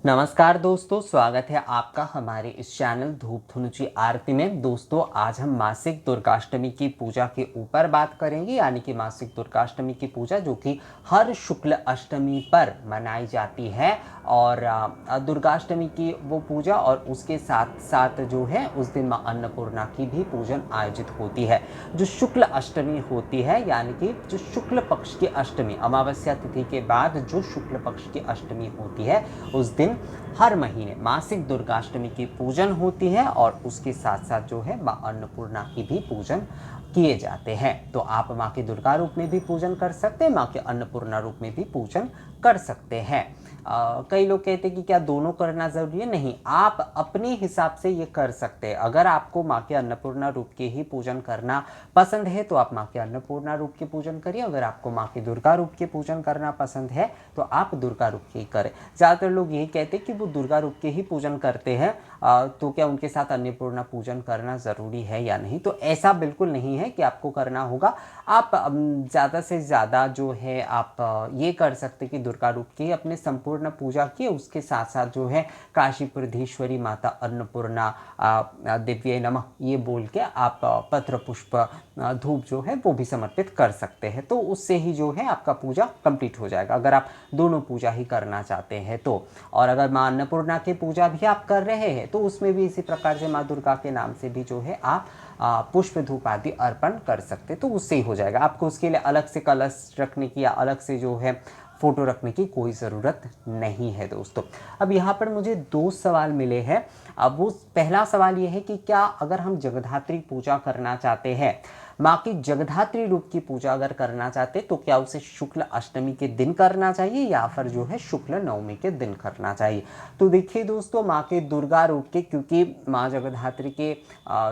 नमस्कार दोस्तों, स्वागत है आपका हमारे इस चैनल धूप धुनुची आरती में। दोस्तों, आज हम मासिक दुर्गाष्टमी की पूजा के ऊपर बात करेंगे, यानी कि मासिक दुर्गाष्टमी की पूजा जो कि हर शुक्ल अष्टमी पर मनाई जाती है। और दुर्गाष्टमी की वो पूजा और उसके साथ साथ जो है उस दिन माँ अन्नपूर्णा की भी पूजन आयोजित होती है। जो शुक्ल अष्टमी होती है, यानी कि जो शुक्ल पक्ष की अष्टमी, अमावस्या तिथि के बाद जो शुक्ल पक्ष की अष्टमी होती है, उस दिन हर महीने मासिक दुर्गाष्टमी की पूजन होती है और उसके साथ साथ जो है माँ अन्नपूर्णा की भी पूजन किए जाते हैं। तो आप माँ के दुर्गा रूप में भी पूजन कर सकते हैं, माँ के अन्नपूर्णा रूप में भी पूजन कर सकते हैं। कई लोग कहते हैं कि क्या दोनों करना जरूरी है? नहीं, आप अपने हिसाब से ये कर सकते हैं। अगर आपको माँ के अन्नपूर्णा रूप के ही पूजन करना पसंद है तो आप माँ के अन्नपूर्णा रूप के पूजन करिए। अगर आपको माँ के दुर्गा रूप के पूजन करना पसंद है तो आप दुर्गा रूप के ही करें। ज़्यादातर लोग यही कहते हैं कि वो दुर्गा रूप के ही पूजन करते हैं, तो क्या उनके साथ अन्नपूर्णा पूजन करना ज़रूरी है या नहीं? तो ऐसा बिल्कुल नहीं है कि आपको करना होगा। आप ज़्यादा से ज़्यादा जो है आप ये कर सकते कि दुर्गा रूप की अपने संपूर्ण पूजा किए, उसके साथ साथ जो है काशीपुरधीश्वरी माता अन्नपूर्णा दिव्य नमः ये बोल के आप पत्र पुष्प धूप जो है वो भी समर्पित कर सकते हैं। तो उससे ही जो है आपका पूजा कंप्लीट हो जाएगा, अगर आप दोनों पूजा ही करना चाहते हैं तो। और अगर माँ अन्नपूर्णा की पूजा भी आप कर रहे हैं तो उसमें भी इसी प्रकार से माँ दुर्गा के नाम से भी जो है आप पुष्प धूप आदि अर्पण कर सकते, तो उससे ही हो जाएगा। आपको उसके लिए अलग से कलश रखने की या अलग से जो है फोटो रखने की कोई ज़रूरत नहीं है दोस्तों। अब यहाँ पर मुझे दो सवाल मिले हैं। अब वो पहला सवाल ये है कि क्या अगर हम जगधात्री पूजा करना चाहते हैं, माँ की जगधात्री रूप की पूजा अगर करना चाहते तो क्या उसे शुक्ल अष्टमी के दिन करना चाहिए या फिर जो है शुक्ल नवमी के दिन करना चाहिए? तो देखिए दोस्तों, माँ के दुर्गा रूप के, क्योंकि माँ जगधात्री के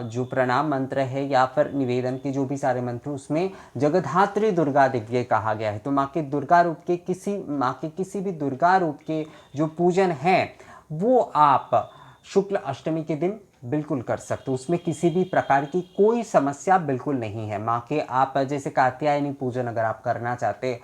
जो प्रणाम मंत्र है या फिर निवेदन के जो भी सारे मंत्र उसमें जगधात्री दुर्गा दिव्य कहा गया है। तो माँ के दुर्गा रूप के किसी भी दुर्गा रूप के जो पूजन है वो आप शुक्ल अष्टमी के दिन बिल्कुल कर सकते हो, उसमें किसी भी प्रकार की कोई समस्या बिल्कुल नहीं है। माँ के आप जैसे कात्यायनी पूजन अगर आप करना चाहते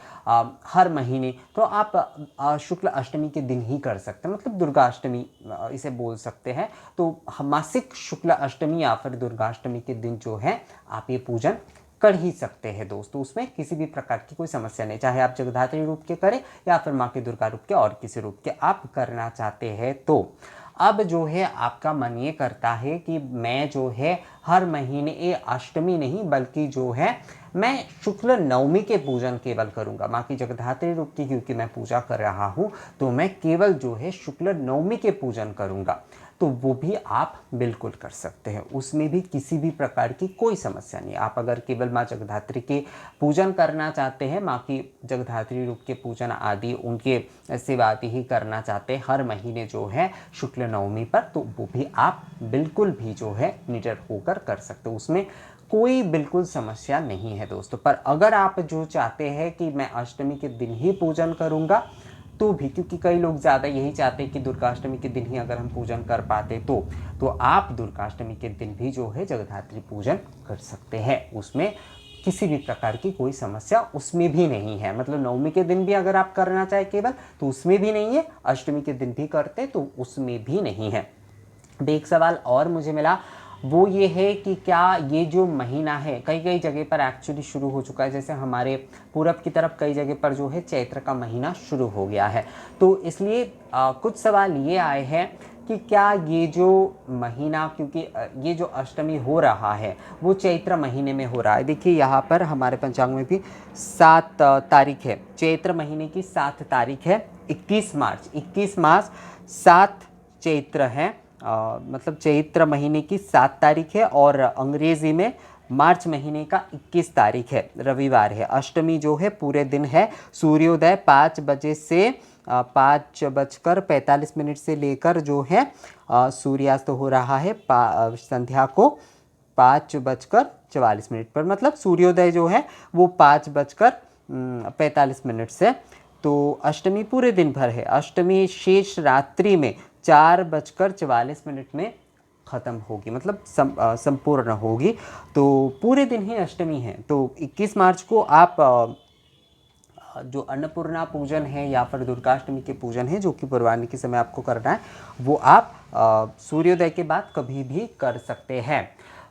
हर महीने, तो आप शुक्ल अष्टमी के दिन ही कर सकते हैं, मतलब दुर्गा अष्टमी इसे बोल सकते हैं। तो मासिक शुक्ल अष्टमी या फिर दुर्गाष्टमी के दिन जो है आप ये पूजन कर ही सकते हैं दोस्तों, उसमें किसी भी प्रकार की कोई समस्या नहीं, चाहे आप जगधात्री रूप के करें या फिर माँ के दुर्गा रूप के और किसी रूप के आप करना चाहते हैं तो। अब जो है आपका मन ये करता है कि मैं जो है हर महीने ये अष्टमी नहीं बल्कि जो है मैं शुक्ल नवमी के पूजन केवल करूंगा, माँ की जगधात्री रूप की क्योंकि मैं पूजा कर रहा हूँ तो मैं केवल जो है शुक्ल नवमी के पूजन करूंगा, तो वो भी आप बिल्कुल कर सकते हैं, उसमें भी किसी भी प्रकार की कोई समस्या नहीं। आप अगर केवल माँ जगधात्री के पूजन करना चाहते हैं, माँ की जगधात्री रूप के पूजन आदि उनके सेवा आदि ही करना चाहते हैं हर महीने जो है शुक्ल नवमी पर, तो वो भी आप बिल्कुल भी जो है निडर होकर कर सकते हो, उसमें कोई बिल्कुल समस्या नहीं है दोस्तों। पर अगर आप जो चाहते हैं कि मैं अष्टमी के दिन ही पूजन करूंगा तो भी, क्योंकि कई लोग ज़्यादा यही चाहते हैं कि दुर्गाष्टमी के दिन ही अगर हम पूजन कर पाते तो आप दुर्गाष्टमी के दिन भी जो है जगधात्री पूजन कर सकते हैं, उसमें किसी भी प्रकार की कोई समस्या उसमें भी नहीं है। मतलब नवमी के दिन भी अगर आप करना चाहे केवल तो उसमें भी नहीं है, अष्टमी के दिन भी करते तो उसमें भी नहीं है। अब एक सवाल और मुझे मिला, वो ये है कि क्या ये जो महीना है कई कई जगह पर एक्चुअली शुरू हो चुका है, जैसे हमारे पूरब की तरफ कई जगह पर जो है चैत्र का महीना शुरू हो गया है, तो इसलिए कुछ सवाल ये आए हैं कि क्या ये जो महीना, क्योंकि ये जो अष्टमी हो रहा है वो चैत्र महीने में हो रहा है। देखिए यहाँ पर हमारे पंचांग में भी 7 तारीख है, चैत्र महीने की 7 तारीख है, 21 मार्च 7 चैत्र है, मतलब चैत्र महीने की 7 तारीख है और अंग्रेजी में मार्च महीने का 21 तारीख है, रविवार है। अष्टमी जो है पूरे दिन है, सूर्योदय 5 बजे से 5:45 से लेकर जो है सूर्यास्त हो रहा है संध्या को 5:44 पर, मतलब सूर्योदय जो है वो 5:45 से। तो अष्टमी पूरे दिन भर है, अष्टमी शेष रात्रि में 4:44 में ख़त्म होगी, मतलब संपूर्ण होगी, तो पूरे दिन ही अष्टमी है। तो 21 मार्च को आप जो अन्नपूर्णा पूजन है या फिर दुर्गाष्टमी के पूजन है जो कि पूर्वाह्न के समय आपको करना है, वो आप सूर्योदय के बाद कभी भी कर सकते हैं।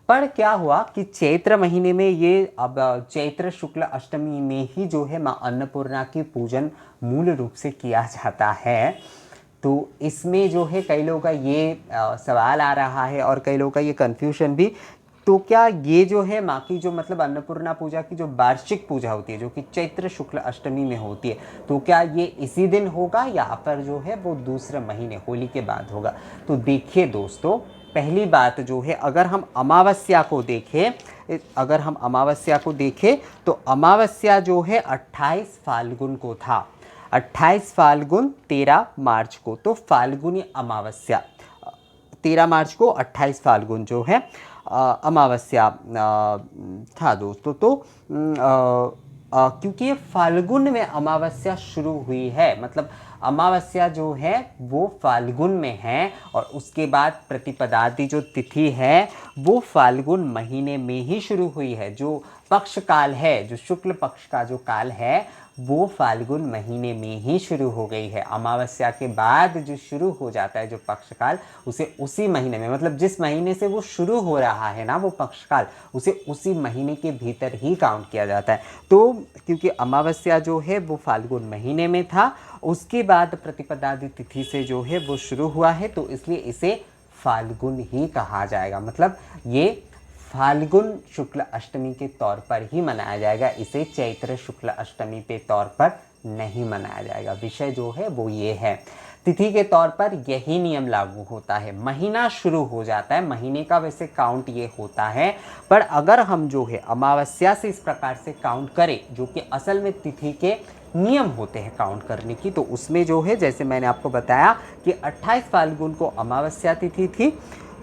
पर क्या हुआ कि चैत्र महीने में ये अब चैत्र शुक्ल अष्टमी में ही जो है माँ अन्नपूर्णा की पूजन मूल रूप से किया जाता है। तो इसमें जो है कई लोगों का ये सवाल आ रहा है और कई लोगों का ये कन्फ्यूजन भी, तो क्या ये जो है माँ की जो मतलब अन्नपूर्णा पूजा की जो वार्षिक पूजा होती है जो कि चैत्र शुक्ल अष्टमी में होती है, तो क्या ये इसी दिन होगा या पर जो है वो दूसरे महीने होली के बाद होगा? तो देखिए दोस्तों, पहली बात जो है अगर हम अमावस्या को देखें तो अमावस्या जो है 28 फाल्गुन को था, 28 फाल्गुन 13 मार्च को, तो फाल्गुनी अमावस्या 13 मार्च को 28 फाल्गुन जो है अमावस्या था दोस्तों। तो क्योंकि ये फाल्गुन में अमावस्या शुरू हुई है, मतलब अमावस्या जो है वो फाल्गुन में है और उसके बाद प्रतिपदादि जो तिथि है वो फाल्गुन महीने में ही शुरू हुई है। जो पक्ष काल है, जो शुक्ल पक्ष का जो काल है वो फाल्गुन महीने में ही शुरू हो गई है। अमावस्या के बाद जो शुरू हो जाता है जो पक्षकाल, उसे उसी महीने में, मतलब जिस महीने से वो शुरू हो रहा है ना वो पक्षकाल, उसे उसी महीने के भीतर ही काउंट किया जाता है। तो क्योंकि अमावस्या जो है वो फाल्गुन महीने में था, उसके बाद प्रतिपदादि तिथि से जो है वो शुरू हुआ है, तो इसलिए इसे फाल्गुन ही कहा जाएगा। मतलब ये फाल्गुन शुक्ल अष्टमी के तौर पर ही मनाया जाएगा, इसे चैत्र शुक्ल अष्टमी के तौर पर नहीं मनाया जाएगा। विषय जो है वो ये है। तिथि के तौर पर यही नियम लागू होता है। महीना शुरू हो जाता है, महीने का वैसे काउंट ये होता है, पर अगर हम जो है अमावस्या से इस प्रकार से काउंट करें जो कि असल में तिथि के नियम होते हैं काउंट करने की, तो उसमें जो है जैसे मैंने आपको बताया कि 28 फाल्गुन को अमावस्या तिथि थी,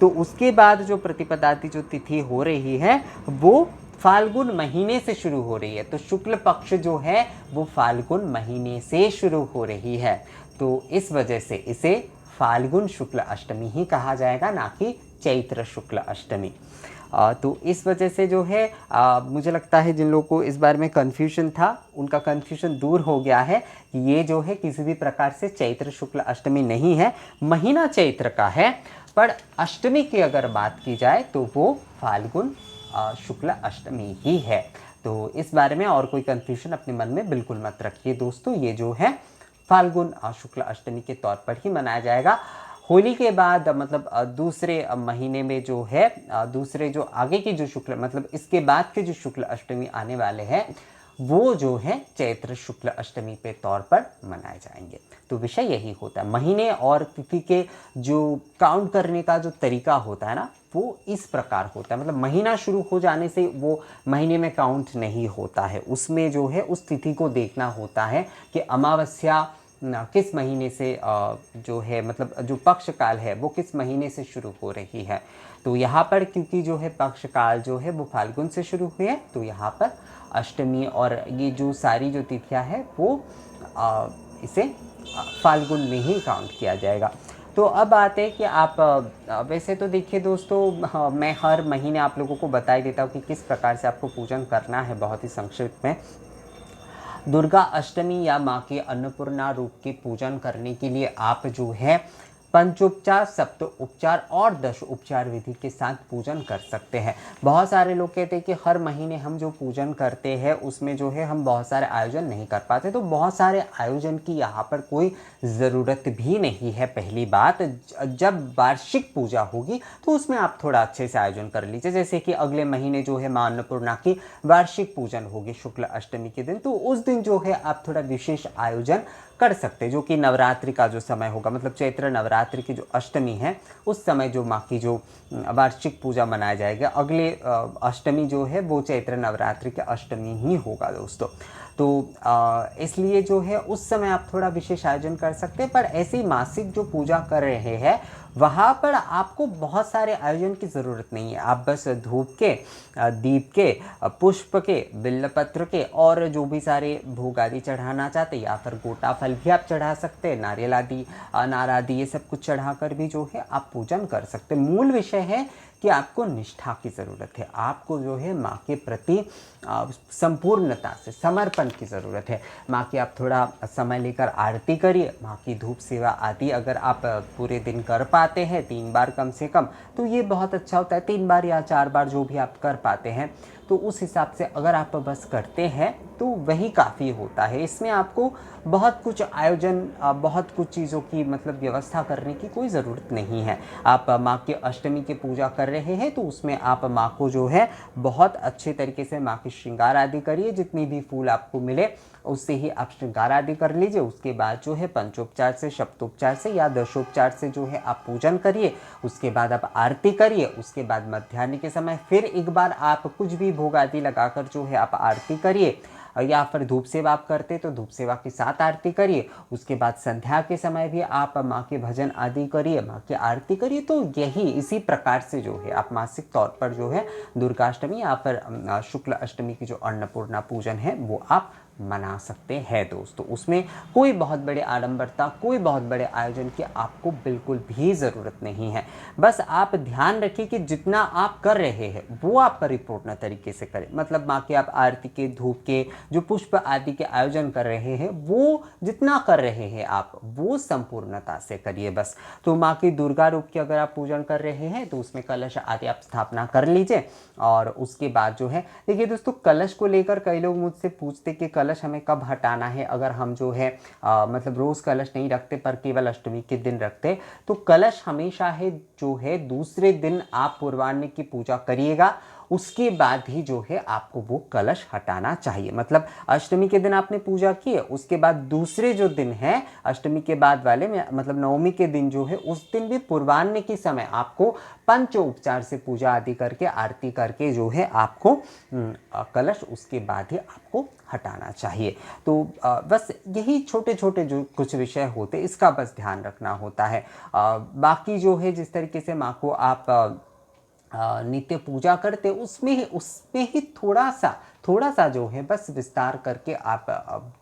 तो उसके बाद जो प्रतिपदाति जो तिथि हो रही है वो फाल्गुन महीने से शुरू हो रही है। तो शुक्ल पक्ष जो है वो फाल्गुन महीने से शुरू हो रही है, तो इस वजह से इसे फाल्गुन शुक्ल अष्टमी ही कहा जाएगा, ना कि चैत्र शुक्ल अष्टमी। तो इस वजह से जो है मुझे लगता है जिन लोगों को इस बारे में कन्फ्यूजन था उनका कन्फ्यूजन दूर हो गया है कि ये जो है किसी भी प्रकार से चैत्र शुक्ल अष्टमी नहीं है। महीना चैत्र का है, पर अष्टमी की अगर बात की जाए तो वो फाल्गुन शुक्ल अष्टमी ही है। तो इस बारे में और कोई कन्फ्यूजन अपने मन में बिल्कुल मत रखिए दोस्तों, ये जो है फाल्गुन शुक्ल अष्टमी के तौर पर ही मनाया जाएगा। होली के बाद मतलब दूसरे महीने में जो है दूसरे जो आगे की जो शुक्ल मतलब इसके बाद के जो शुक्ल अष्टमी आने वाले हैं वो जो है चैत्र शुक्ल अष्टमी पे तौर पर मनाए जाएंगे। तो विषय यही होता है, महीने और तिथि के जो काउंट करने का जो तरीका होता है ना वो इस प्रकार होता है। मतलब महीना शुरू हो जाने से वो महीने में काउंट नहीं होता है, उसमें जो है उस तिथि को देखना होता है कि अमावस्या किस महीने से जो है मतलब जो पक्ष काल है वो किस महीने से शुरू हो रही है। तो यहाँ पर क्योंकि जो है पक्ष काल जो है वो फाल्गुन से शुरू हुई है, तो यहाँ पर अष्टमी और ये जो सारी जो तिथियाँ हैं वो इसे फाल्गुन में ही काउंट किया जाएगा। तो अब आते हैं कि आप वैसे तो देखिए दोस्तों मैं हर महीने आप लोगों को बता ही देता हूँ कि किस प्रकार से आपको पूजन करना है बहुत ही संक्षिप्त में। दुर्गा अष्टमी या माँ के अन्नपूर्णा रूप के पूजन करने के लिए आप जो है पंचोपचार, सप्तोपचार और 10 उपचार विधि के साथ पूजन कर सकते हैं। बहुत सारे लोग कहते हैं कि हर महीने हम जो पूजन करते हैं उसमें जो है हम बहुत सारे आयोजन नहीं कर पाते, तो बहुत सारे आयोजन की यहाँ पर कोई ज़रूरत भी नहीं है। पहली बात, जब वार्षिक पूजा होगी तो उसमें आप थोड़ा अच्छे से आयोजन कर लीजिए। जैसे कि अगले महीने जो है माँ अन्नपूर्णा की वार्षिक पूजन होगी शुक्ल अष्टमी के दिन, तो उस दिन जो है आप थोड़ा विशेष आयोजन कर सकते हैं, जो कि नवरात्रि का जो समय होगा, मतलब चैत्र नवरात्रि की जो अष्टमी है उस समय जो माँ की जो वार्षिक पूजा मनाया जाएगा, अगले अष्टमी जो है वो चैत्र नवरात्रि के अष्टमी ही होगा दोस्तों। तो इसलिए जो है उस समय आप थोड़ा विशेष आयोजन कर सकते हैं। पर ऐसी मासिक जो पूजा कर रहे हैं वहाँ पर आपको बहुत सारे आयोजन की ज़रूरत नहीं है। आप बस धूप के, दीप के, पुष्प के, बिल्वपत्र के और जो भी सारे भोग आदि चढ़ाना चाहते या फिर गोटा फल भी आप चढ़ा सकते हैं, नारियल आदि, अनार आदि ये सब कुछ चढ़ाकर भी जो है आप पूजन कर सकते हैं। मूल विषय है कि आपको निष्ठा की ज़रूरत है, आपको जो है माँ के प्रति संपूर्णता से, समर्पण ठंडापन की ज़रूरत है। माँ की आप थोड़ा समय लेकर आरती करिए, माँ की धूप सेवा आदि अगर आप पूरे दिन कर पाते हैं 3 बार कम से कम, तो ये बहुत अच्छा होता है। 3 बार या 4 बार जो भी आप कर पाते हैं, तो उस हिसाब से अगर आप बस करते हैं तो वही काफ़ी होता है। इसमें आपको बहुत कुछ आयोजन, बहुत कुछ चीज़ों की मतलब व्यवस्था करने की कोई ज़रूरत नहीं है। आप माँ के अष्टमी की पूजा कर रहे हैं तो उसमें आप माँ को जो है बहुत अच्छे तरीके से माँ की श्रृंगार आदि करिए, जितनी भी फूल आपको मिले उससे ही आप श्रृंगार आदि कर लीजिए। उसके बाद जो है पंचोपचार से, शब्दोपचार से या दशोपचार से जो है आप पूजन करिए। उसके बाद आप आरती करिए। उसके बाद मध्याह्न के समय फिर एक बार आप कुछ भी भोग आदि लगाकर जो है आप आरती करिए, या फिर धूप सेवा आप करते तो धूप सेवा के साथ आरती करिए। उसके बाद संध्या के समय भी आप माँ के भजन आदि करिए, माँ की आरती करिए। तो यही इसी प्रकार से जो है आप मासिक तौर पर जो है दुर्गाष्टमी या फिर शुक्ल अष्टमी की जो अन्नपूर्णा पूजन है वो आप मना सकते हैं दोस्तों। उसमें कोई बहुत बड़े आडंबरता, कोई बहुत बड़े आयोजन की आपको बिल्कुल भी ज़रूरत नहीं है। बस आप ध्यान रखिए कि जितना आप कर रहे हैं वो आप परिपूर्ण तरीके से करें। मतलब माँ के आप आरती के, धूप के, जो पुष्प आदि के आयोजन कर रहे हैं वो जितना कर रहे हैं आप वो संपूर्णता से करिए बस। तो माँ की दुर्गा रूप की अगर आप पूजन कर रहे हैं तो उसमें कलश आदि आप स्थापना कर लीजिए। और उसके बाद जो है, देखिए दोस्तों, कलश को लेकर कई लोग मुझसे पूछते कि कलश हमें कब हटाना है। अगर हम जो है मतलब रोज़ कलश नहीं रखते पर केवल अष्टमी के दिन रखते, तो कलश हमेशा है जो है दूसरे दिन आप पूर्वाह्न की पूजा करिएगा, उसके बाद ही जो है आपको वो कलश हटाना चाहिए। मतलब अष्टमी के दिन आपने पूजा की, उसके बाद दूसरे जो दिन है अष्टमी के बाद वाले में, मतलब नवमी के दिन जो है उस दिन भी पूर्वाह्न के समय आपको पंचोपचार से पूजा आदि करके, आरती करके जो है आपको कलश उसके बाद ही आपको हटाना चाहिए। तो बस यही छोटे छोटे जो कुछ विषय होते इसका बस ध्यान रखना होता है। बाकी जो है जिस तरीके से माँ को आप नित्य पूजा करते उसमें ही थोड़ा सा जो है बस विस्तार करके आप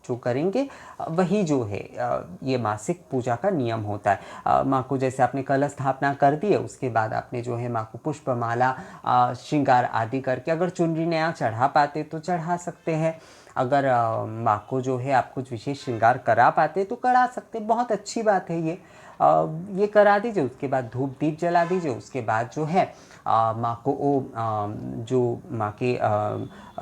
जो करेंगे वही जो है ये मासिक पूजा का नियम होता है। माँ को जैसे आपने कलश स्थापना कर दी है, उसके बाद आपने जो है माँ को पुष्पमाला, श्रृंगार आदि करके, अगर चुनरी नया चढ़ा पाते तो चढ़ा सकते हैं। अगर माँ को जो है आप कुछ विशेष श्रृंगार करा पाते तो करा सकते, बहुत अच्छी बात है ये करा दीजिए। उसके बाद धूप दीप जला दीजिए। उसके बाद जो है माँ को जो माँ के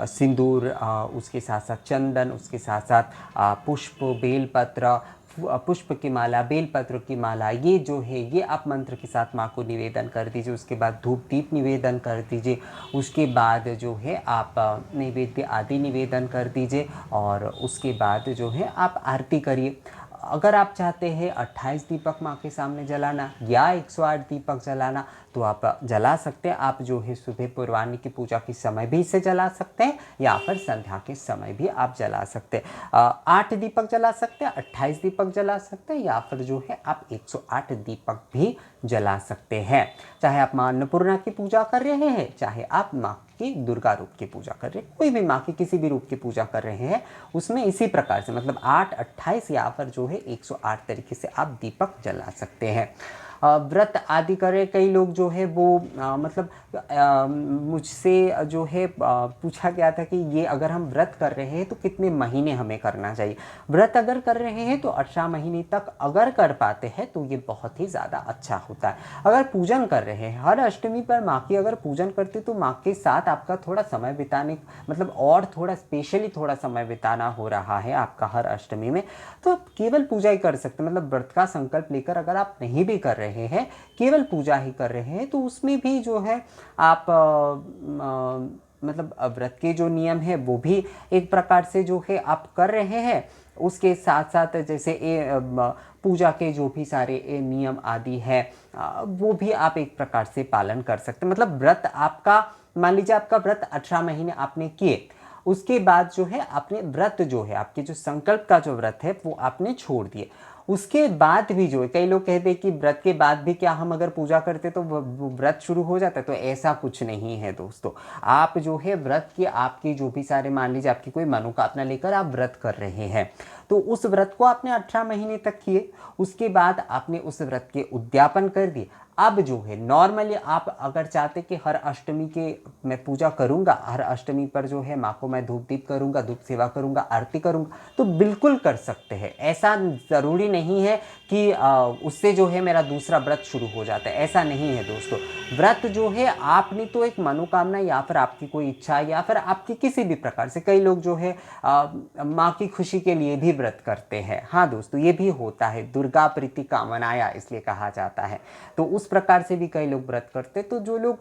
सिंदूर, उसके साथ साथ चंदन, उसके साथ साथ पुष्प, बेलपत्र, पुष्प की माला, बेलपत्र की माला, ये जो है ये आप मंत्र के साथ माँ को निवेदन कर दीजिए। उसके बाद धूप दीप निवेदन कर दीजिए। उसके बाद जो है आप नैवेद्य आदि निवेदन कर दीजिए। और उसके बाद जो है आप आरती करिए। अगर आप चाहते हैं 28 दीपक माँ के सामने जलाना या 108 दीपक जलाना तो आप जला सकते हैं। आप जो है सुबह पूर्वाह्न की पूजा के समय भी इसे जला सकते हैं या फिर संध्या के समय भी आप जला सकते हैं। 8 दीपक जला सकते हैं, 28 दीपक जला सकते हैं, या फिर जो है आप 108 दीपक भी जला सकते हैं। चाहे आप माँ अन्नपूर्णा की पूजा कर रहे हैं, चाहे आप माँ की दुर्गा रूप की पूजा कर रहे हैं, कोई भी माँ की किसी भी रूप की पूजा कर रहे हैं, उसमें इसी प्रकार से मतलब 8, 28 या फिर जो है 108 तरीके से आप दीपक जला सकते हैं। व्रत आदि करें कई लोग जो है वो मतलब मुझसे जो है पूछा गया था कि ये अगर हम व्रत कर रहे हैं तो कितने महीने हमें करना चाहिए। व्रत अगर कर रहे हैं तो 18 महीने तक अगर कर पाते हैं तो ये बहुत ही ज़्यादा अच्छा होता है। अगर पूजन कर रहे हैं हर अष्टमी पर माँ की अगर पूजन करते तो माँ के साथ आपका थोड़ा समय बिताने, मतलब और थोड़ा स्पेशली थोड़ा समय बिताना हो रहा है आपका हर अष्टमी में, तो केवल पूजा ही कर सकते हैं। मतलब व्रत का संकल्प लेकर अगर आप नहीं भी कर रहे हैं, केवल पूजा ही कर रहे हैं, तो उसमें भी जो है आप मतलब व्रत के जो नियम है वो भी एक प्रकार से जो है आप कर रहे हैं। उसके साथ साथ जैसे पूजा के जो भी सारे नियम आदि है वो भी आप एक प्रकार से पालन कर सकते हैं। मतलब व्रत आपका, मान लीजिए आपका व्रत 18 महीने आपने किए, उसके बाद जो है आपने व्रत जो है आपके जो संकल्प का जो व्रत है वो आपने छोड़ दिए, उसके बाद भी जो है कई लोग कहते हैं कि व्रत के बाद भी क्या हम अगर पूजा करते तो व्रत शुरू हो जाता है, तो ऐसा कुछ नहीं है दोस्तों। आप जो है व्रत के आपके जो भी सारे, मान लीजिए आपकी कोई मनोकामना लेकर आप व्रत कर रहे हैं तो उस व्रत को आपने 18 महीने तक किए, उसके बाद आपने उस व्रत के उद्यापन कर दिए। अब जो है नॉर्मली आप अगर चाहते कि हर अष्टमी के मैं पूजा करूंगा, हर अष्टमी पर जो है माँ को मैं धूप दीप करूंगा, धूप सेवा करूंगा, आरती करूंगा, तो बिल्कुल कर सकते हैं। ऐसा ज़रूरी नहीं है कि उससे जो है मेरा दूसरा व्रत शुरू हो जाता है, ऐसा नहीं है दोस्तों। व्रत जो है आपने तो एक मनोकामना या फिर आपकी कोई इच्छा या फिर आपकी किसी भी प्रकार से, कई लोग जो है माँ की खुशी के लिए भी व्रत करते हैं। हाँ दोस्तों, ये भी होता है, दुर्गा प्रीति कामनाया इसलिए कहा जाता है। तो उस प्रकार से भी कई लोग व्रत करते। तो जो लोग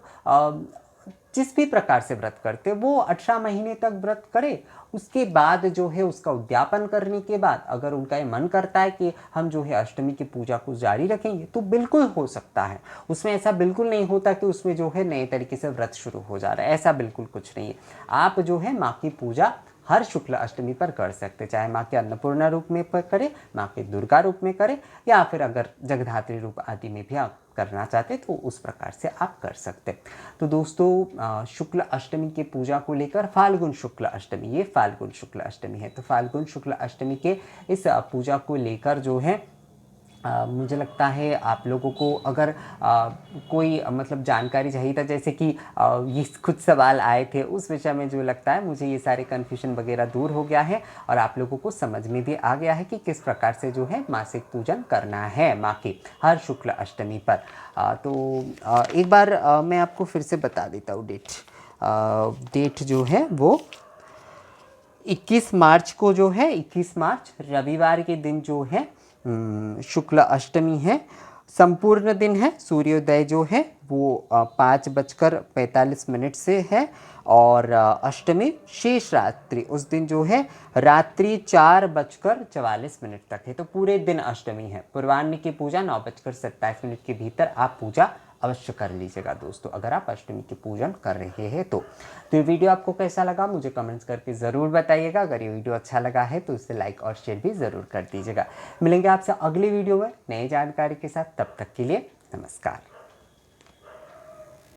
जिस भी प्रकार से व्रत करते वो 18 महीने तक व्रत करे, उसके बाद जो है उसका उद्यापन करने के बाद अगर उनका ये मन करता है कि हम जो है अष्टमी की पूजा को जारी रखेंगे तो बिल्कुल हो सकता है। उसमें ऐसा बिल्कुल नहीं होता कि उसमें जो है नए तरीके से व्रत शुरू हो जा रहा है, ऐसा बिल्कुल कुछ नहीं है। आप जो है माँ की पूजा हर शुक्ल अष्टमी पर कर सकते, चाहे माँ के अन्नपूर्णा रूप में करें, माँ के दुर्गा रूप में करें, या फिर अगर जगधात्री रूप आदि में भी आप करना चाहते तो उस प्रकार से आप कर सकते। तो दोस्तों शुक्ल अष्टमी के पूजा को लेकर फाल्गुन शुक्ल अष्टमी, ये फाल्गुन शुक्ल अष्टमी है, तो फाल्गुन शुक्ल अष्टमी के इस पूजा को लेकर जो है मुझे लगता है आप लोगों को अगर कोई मतलब जानकारी चाहिए था, जैसे कि ये कुछ सवाल आए थे उस विषय में, जो लगता है मुझे ये सारे कन्फ्यूजन वगैरह दूर हो गया है और आप लोगों को समझ में भी आ गया है कि किस प्रकार से जो है मासिक पूजन करना है माँ की हर शुक्ल अष्टमी पर। एक बार मैं आपको फिर से बता देता हूँ डेट जो है वो 21 मार्च को जो है, 21 मार्च रविवार के दिन जो है शुक्ल अष्टमी है। संपूर्ण दिन है, सूर्योदय जो है वो 5:45 से है और अष्टमी शेष रात्रि उस दिन जो है रात्रि 4:44 तक है। तो पूरे दिन अष्टमी है। पूर्वाह्न की पूजा 9:27 के भीतर आप पूजा अवश्य कर लीजिएगा दोस्तों, अगर आप अष्टमी की पूजन कर रहे हैं तो। ये वीडियो आपको कैसा लगा मुझे कमेंट्स करके ज़रूर बताइएगा। अगर ये वीडियो अच्छा लगा है तो इसे लाइक और शेयर भी ज़रूर कर दीजिएगा। मिलेंगे आपसे अगली वीडियो में नई जानकारी के साथ, तब तक के लिए नमस्कार।